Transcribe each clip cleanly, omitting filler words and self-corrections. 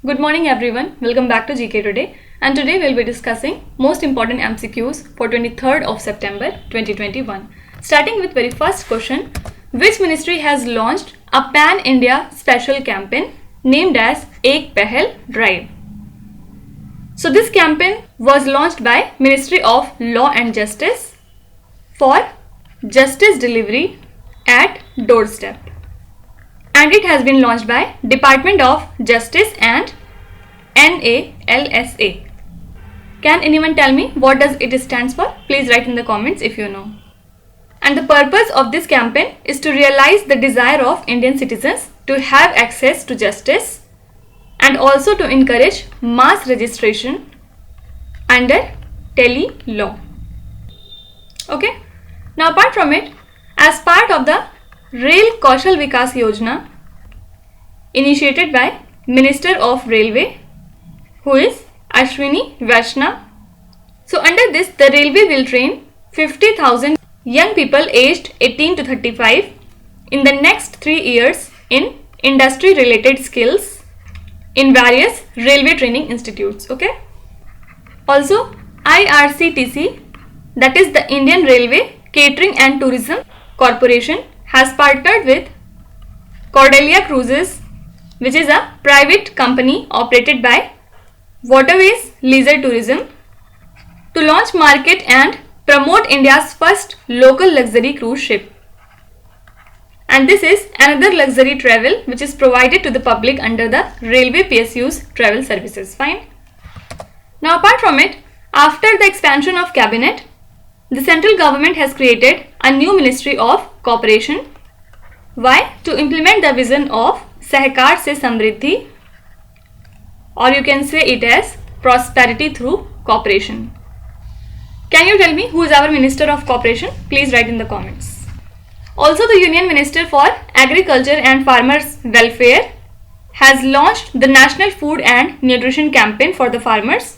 Good morning everyone, welcome back to GK Today, and today we'll be discussing most important MCQs for 23rd of September 2021. Starting with very first question, which ministry has launched a pan-India special campaign named as Ek Pehal Drive? So this campaign was launched by Ministry of Law and Justice for justice delivery at doorstep. And it has been launched by Department of Justice and NALSA. Can anyone tell me what does it stands for? Please write in the comments if you know. And the purpose of this campaign is to realize the desire of Indian citizens to have access to justice and also to encourage mass registration under tele law. Okay. Now apart from it, as part of the Rail Kaushal Vikas Yojana initiated by Minister of Railway, who is Ashwini Vaishnaw. So under this, the railway will train 50,000 young people aged 18 to 35 in the next 3 years in industry related skills in various railway training institutes. Okay. Also, IRCTC, that is the Indian Railway Catering and Tourism Corporation, has partnered with Cordelia Cruises, which is a private company operated by Waterways Leisure Tourism, to launch, market and promote India's first local luxury cruise ship. And this is another luxury travel which is provided to the public under the Railway PSU's travel services. Fine. Now apart from it, after the expansion of cabinet, the central government has created a new Ministry of Cooperation. Why? To implement the vision of Sahkar se Samriddhi, or you can say it as prosperity through cooperation. Can you tell me who is our Minister of Cooperation? Please write in the comments. Also, the Union Minister for Agriculture and Farmers Welfare has launched the National Food and Nutrition Campaign for the farmers,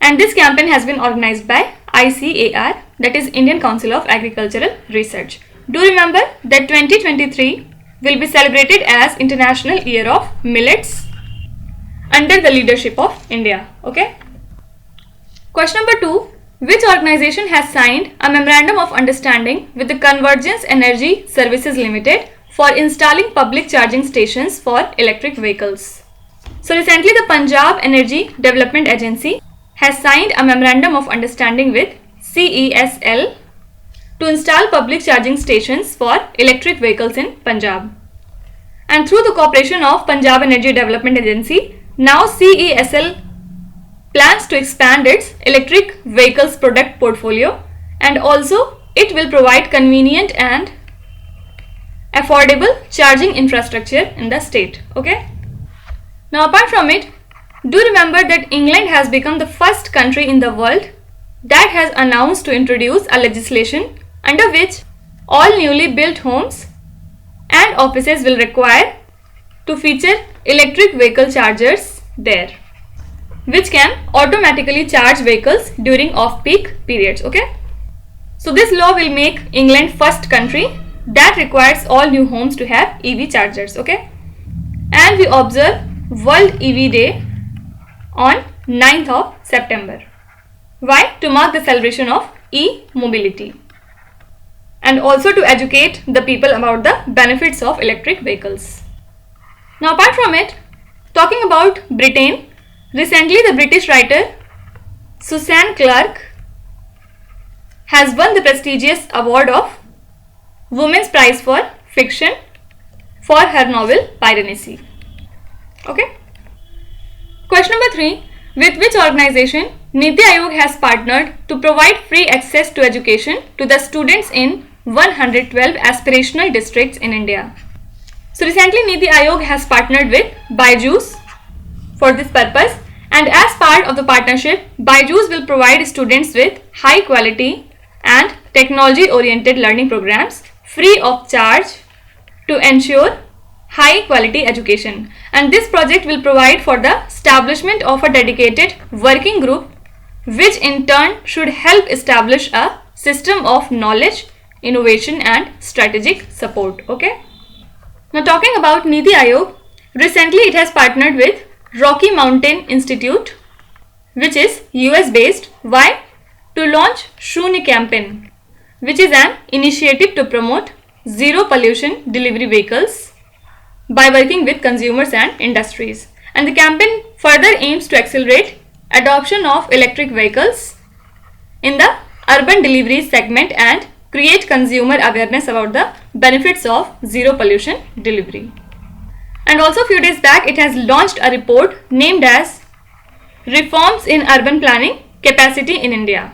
and this campaign has been organized by ICAR, that is Indian Council of Agricultural Research. Do remember that 2023 will be celebrated as International Year of Millets under the leadership of India. Okay. Question number 2. Which organization has signed a memorandum of understanding with the Convergence Energy Services Limited for installing public charging stations for electric vehicles? So recently the Punjab Energy Development Agency has signed a memorandum of understanding with CESL to install public charging stations for electric vehicles in Punjab. And through the cooperation of Punjab Energy Development Agency, now CESL plans to expand its electric vehicles product portfolio, and also it will provide convenient and affordable charging infrastructure in the state. Okay. Now apart from it, do remember that England has become the first country in the world that has announced to introduce a legislation under which all newly built homes and offices will require to feature electric vehicle chargers there, which can automatically charge vehicles during off-peak periods. Okay. So this law will make England first country that requires all new homes to have EV chargers. Okay. And we observe World EV Day on 9th of September. Why? To mark the celebration of e-mobility and also to educate the people about the benefits of electric vehicles. Now apart from it, talking about Britain, recently the British writer Susan Clarke has won the prestigious award of Women's Prize for Fiction for her novel Piranesi. Okay. Question number 3. With which organization Niti Aayog has partnered to provide free access to education to the students in 112 aspirational districts in India? So recently Niti Aayog has partnered with BYJU'S for this purpose, and as part of the partnership, BYJU'S will provide students with high quality and technology oriented learning programs free of charge to ensure high quality education. And this project will provide for the establishment of a dedicated working group, which in turn should help establish a system of knowledge, innovation and strategic support. Okay. Now talking about Niti Aayog, recently it has partnered with Rocky Mountain Institute, which is US based. Why? To launch Shunya campaign, which is an initiative to promote zero pollution delivery vehicles by working with consumers and industries. And the campaign further aims to accelerate adoption of electric vehicles in the urban delivery segment and create consumer awareness about the benefits of zero pollution delivery. And also, a few days back, it has launched a report named as Reforms in Urban Planning Capacity in India.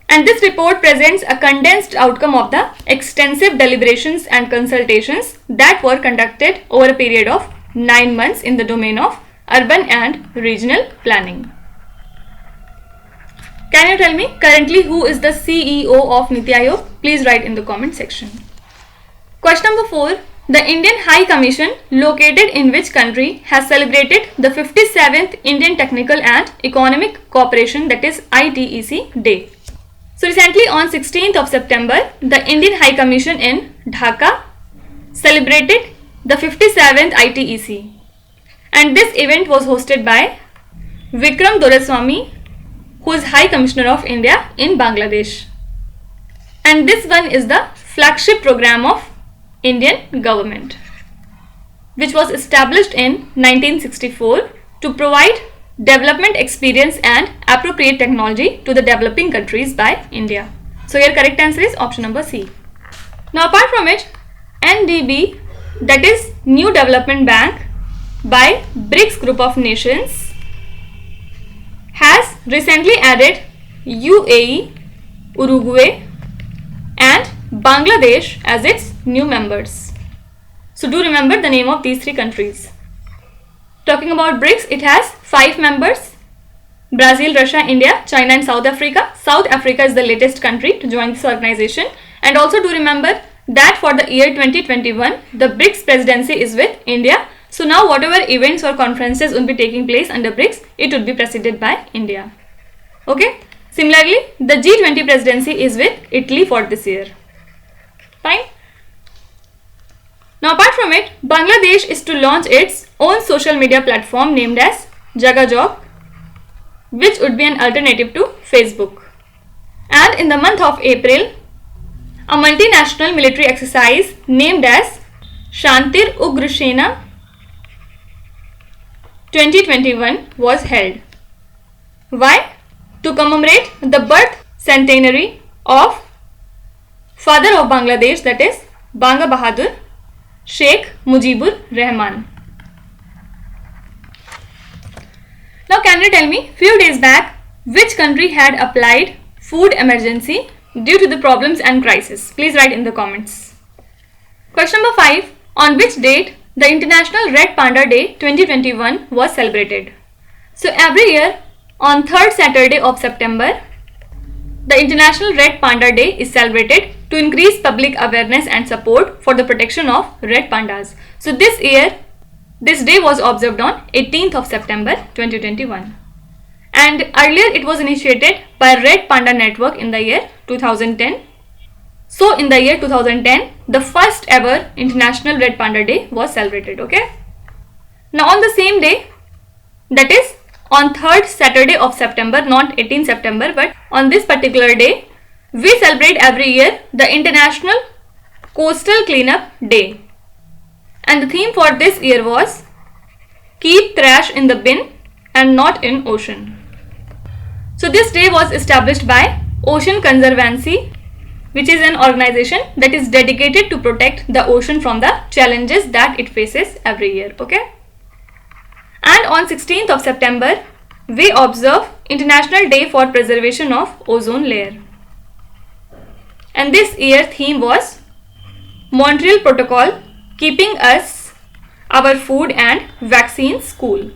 And this report presents a condensed outcome of the extensive deliberations and consultations that were conducted over a period of 9 months in the domain of urban and regional planning. Can you tell me currently who is the CEO of Niti Aayog? Please write in the comment section. Question number 4. The Indian High Commission located in which country has celebrated the 57th Indian Technical and Economic Cooperation, that is ITEC Day? So recently on 16th of September, the Indian High Commission in Dhaka celebrated the 57th ITEC, and this event was hosted by Vikram Doraiswamy, who is High Commissioner of India in Bangladesh. And this one is the flagship program of Indian government, which was established in 1964 to provide development experience and appropriate technology to the developing countries by India. So your correct answer is option number C. Now apart from it, NDB, that is New Development Bank by BRICS group of nations, has recently added UAE, Uruguay and Bangladesh as its new members. So do remember the name of these three countries. Talking about BRICS, it has 5 members: Brazil, Russia, India, China and South Africa. South Africa is the latest country to join this organization. And also do remember that for the year 2021, the BRICS presidency is with India. So now whatever events or conferences will be taking place under BRICS, it would be presided by India. Okay. Similarly, the G20 presidency is with Italy for this year. Fine. Now apart from it, Bangladesh is to launch its own social media platform named as Jagajob, which would be an alternative to Facebook. And in the month of April, a multinational military exercise named as Shantir Ugra Sena 2021 was held. Why? To commemorate the birth centenary of father of Bangladesh, that is Banga Bahadur Sheikh Mujibur Rahman. Now can you tell me, few days back, which country had applied food emergency due to the problems and crisis? Please write in the comments. Question number 5. On which date the International Red Panda Day 2021 was celebrated? So every year on 3rd Saturday of September, the International Red Panda Day is celebrated to increase public awareness and support for the protection of red pandas. So this year, this day was observed on 18th of September 2021. And earlier it was initiated by Red Panda Network in the year 2010. So in the year 2010, the first ever International Red Panda Day was celebrated. Okay. Now on the same day, that is on 3rd Saturday of September, not 18th September, but on this particular day, we celebrate every year the International Coastal Cleanup Day. And the theme for this year was Keep Trash in the Bin and Not in Ocean. So this day was established by Ocean Conservancy, which is an organization that is dedicated to protect the ocean from the challenges that it faces every year. Okay. And on 16th of September, we observe International Day for Preservation of Ozone Layer. And this year theme was Montreal Protocol, Keeping Us, Our Food and Vaccines Cool.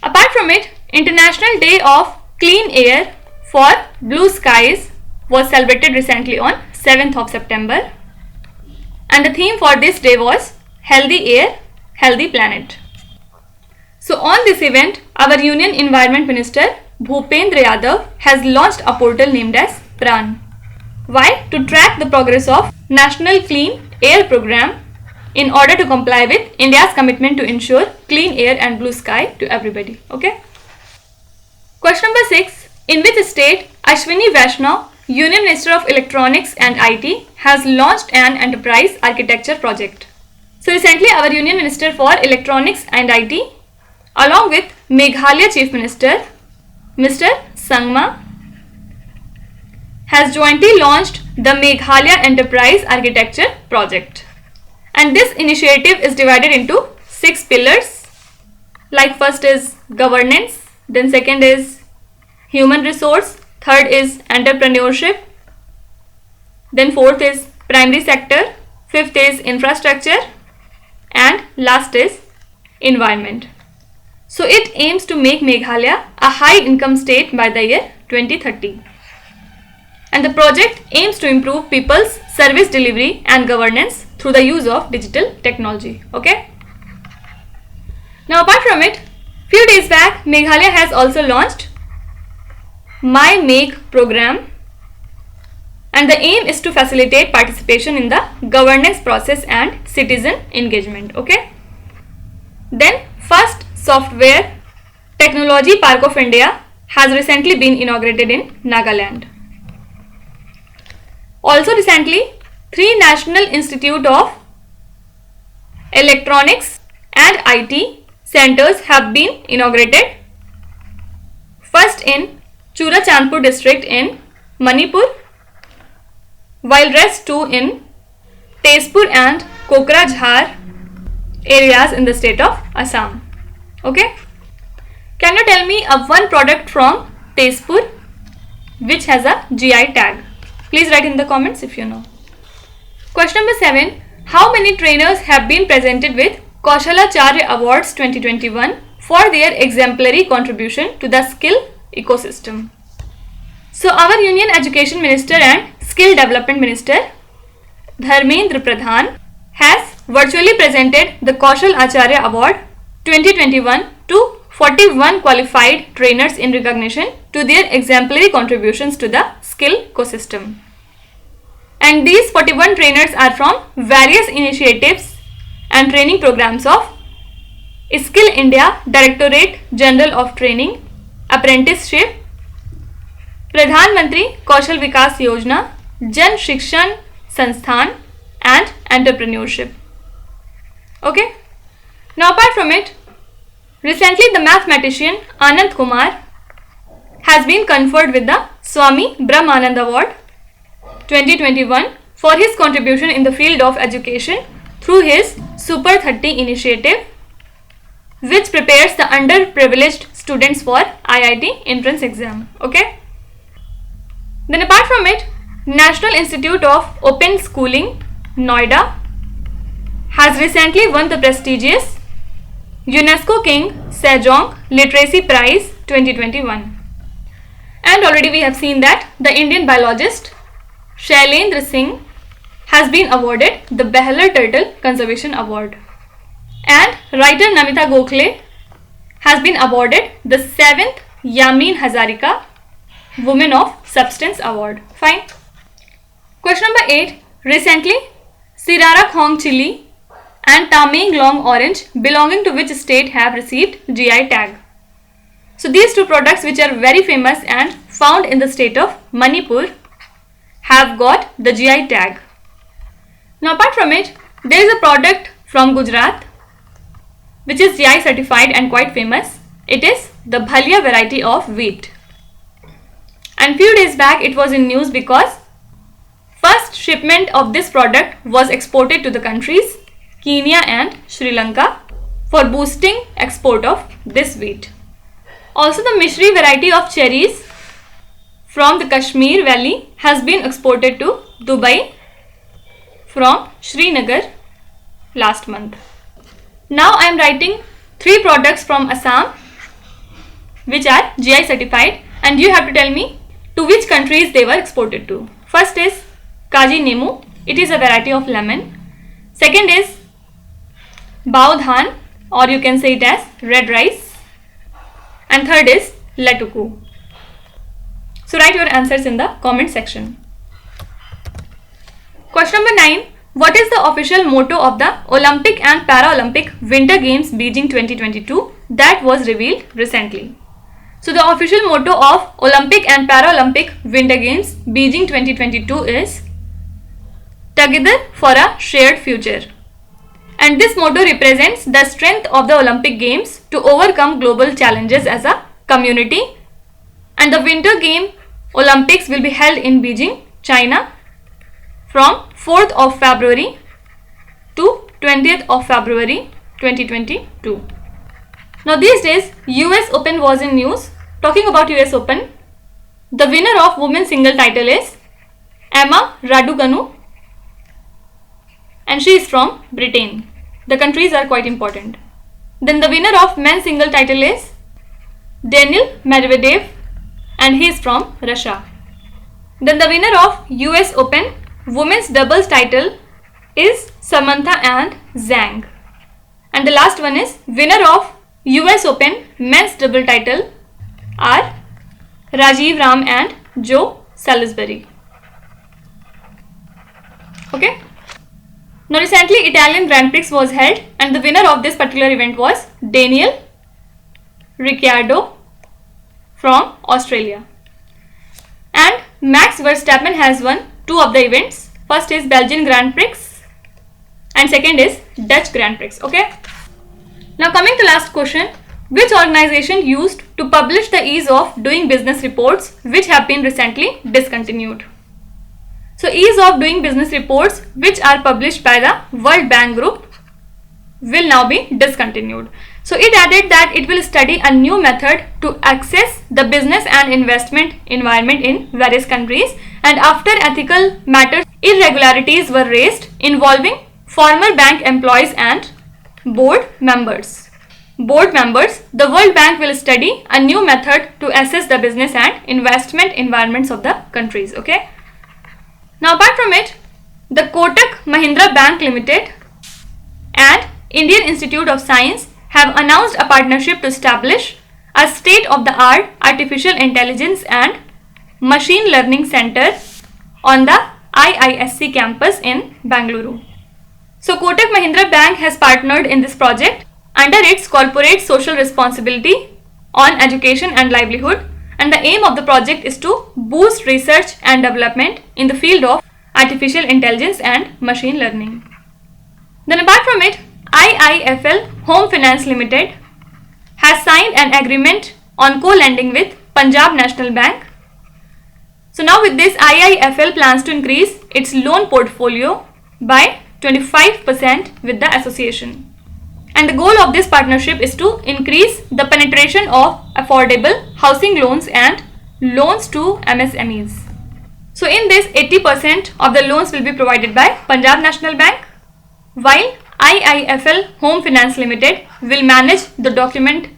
Apart from it, International Day of Clean Air for Blue Skies was celebrated recently on 7th of September. And the theme for this day was Healthy Air, Healthy Planet. So on this event, our Union Environment Minister Bhupendra Yadav has launched a portal named as Pran. Why? To track the progress of National Clean Air Program in order to comply with India's commitment to ensure clean air and blue sky to everybody. Okay. Question number 6. In which state Ashwini Vaishnaw, Union Minister of Electronics and IT, has launched an enterprise architecture project? So recently our Union Minister for Electronics and IT along with Meghalaya Chief Minister Mr. Sangma has jointly launched the Meghalaya Enterprise Architecture Project. And this initiative is divided into 6 pillars. Like first is governance, then second is human resource, third is entrepreneurship, then fourth is primary sector, fifth is infrastructure, and last is environment. So it aims to make Meghalaya a high income state by the year 2030. And the project aims to improve people's service delivery and governance through the use of digital technology. Okay. Now apart from it, few days back Meghalaya has also launched My Make program, and the aim is to facilitate participation in the governance process and citizen engagement. Okay. Then first Software Technology Park of India has recently been inaugurated in Nagaland. Also recently, 3 National Institute of Electronics and IT centers have been inaugurated. First in Churachandpur district in Manipur, while rest 2 in Tezpur and Kokrajhar areas in the state of Assam. Okay. Can you tell me of one product from Tezpur which has a GI tag? Please write in the comments if you know. Question number 7. How many trainers have been presented with Kaushalacharya Awards 2021 for their exemplary contribution to the skill ecosystem? So our Union Education Minister and Skill Development Minister Dharmendra Pradhan has virtually presented the Kaushal Acharya Award 2021 to 41 qualified trainers in recognition to their exemplary contributions to the skill ecosystem. And these 41 trainers are from various initiatives and training programs of Skill India Directorate General of Training, Apprenticeship, Pradhan Mantri Kaushal Vikas Yojana, Jan Shikshan Sansthan, and Entrepreneurship. Okay. Now apart from it, recently the mathematician Anand Kumar has been conferred with the Swami Brahmanand Award 2021 for his contribution in the field of education through his Super 30 initiative, which prepares the underprivileged students for IIT entrance exam. Okay. Then apart from it, National Institute of Open Schooling, Noida, has recently won the prestigious UNESCO King Sejong Literacy Prize 2021. And already we have seen that the Indian biologist Shailendra Singh has been awarded the Behler Turtle Conservation Award. And writer Namita Gokhale has been awarded the 7th Yamin Hazarika Women of Substance Award. Fine. Question number 8. Recently, Sirara Khong chili and Tameng Long orange belonging to which state have received GI tag? So these two products, which are very famous and found in the state of Manipur, have got the GI tag. Now apart from it, there is a product from Gujarat which is GI certified and quite famous. It is the Bhalia variety of wheat. And few days back it was in news because first shipment of this product was exported to the countries Kenya and Sri Lanka for boosting export of this wheat. Also the Mishri variety of cherries from the Kashmir Valley has been exported to Dubai from Srinagar last month. Now I am writing 3 products from Assam which are GI certified, and you have to tell me to which countries they were exported to. First is Kaji Nemu, it is a variety of lemon. Second is Bao Dhan, or you can say it as red rice. And third is Latuku. So write your answers in the comment section. Question number 9. What is the official motto of the Olympic and Paralympic Winter Games Beijing 2022 that was revealed recently? So the official motto of Olympic and Paralympic Winter Games Beijing 2022 is Together for a Shared Future. And this motto represents the strength of the Olympic Games to overcome global challenges as a community. And the Winter Game Olympics will be held in Beijing, China from 4th of February to 20th of February 2022. Now these days US Open was in news. Talking about US Open, the winner of women's single title is Emma Raducanu and she is from Britain. The countries are quite important. Then the winner of men's single title is Daniil Medvedev and he is from Russia. Then the winner of US Open women's doubles title is Samantha and Zhang. And the last one is winner of US Open men's double title are Rajiv Ram and Joe Salisbury. Okay. Now recently Italian Grand Prix was held and the winner of this particular event was Daniel Ricciardo from Australia. And Max Verstappen has won two of the events. First is Belgian Grand Prix and second is Dutch Grand Prix. Okay. Now coming to last question. Which organization used to publish the ease of doing business reports which have been recently discontinued? So ease of doing business reports which are published by the World Bank Group will now be discontinued. So it added that it will study a new method to access the business and investment environment in various countries, and after ethical matters irregularities were raised involving former bank employees and board members, the World Bank will study a new method to assess the business and investment environments of the countries. Okay. Now apart from it, the Kotak Mahindra Bank Limited and Indian Institute of Science have announced a partnership to establish a state-of-the-art artificial intelligence and machine learning center on the IISc campus in Bangalore. So Kotak Mahindra Bank has partnered in this project under its corporate social responsibility on education and livelihood, and the aim of the project is to boost research and development in the field of artificial intelligence and machine learning. Then apart from it, IIFL Home Finance Limited has signed an agreement on co-lending with Punjab National Bank. So now with this, IIFL plans to increase its loan portfolio by 25% with the association. And the goal of this partnership is to increase the penetration of affordable housing loans and loans to MSMEs. So in this, 80% of the loans will be provided by Punjab National Bank, while IIFL Home Finance Limited will manage the document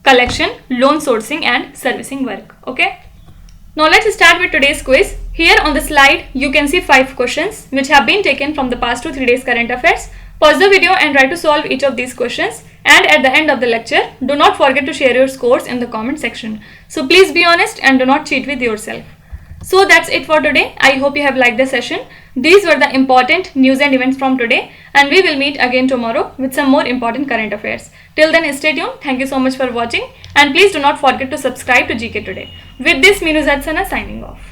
collection, loan sourcing and servicing work. Okay. Now let's start with today's quiz. Here on the slide, you can see 5 questions which have been taken from the past 2-3 days current affairs. Pause the video and try to solve each of these questions, and at the end of the lecture, do not forget to share your scores in the comment section. So please be honest and do not cheat with yourself. So that's it for today. I hope you have liked the session. These were the important news and events from today, and we will meet again tomorrow with some more important current affairs. Till then, stay tuned. Thank you so much for watching, and please do not forget to subscribe to GK Today. With this, Meenu Zadsana signing off.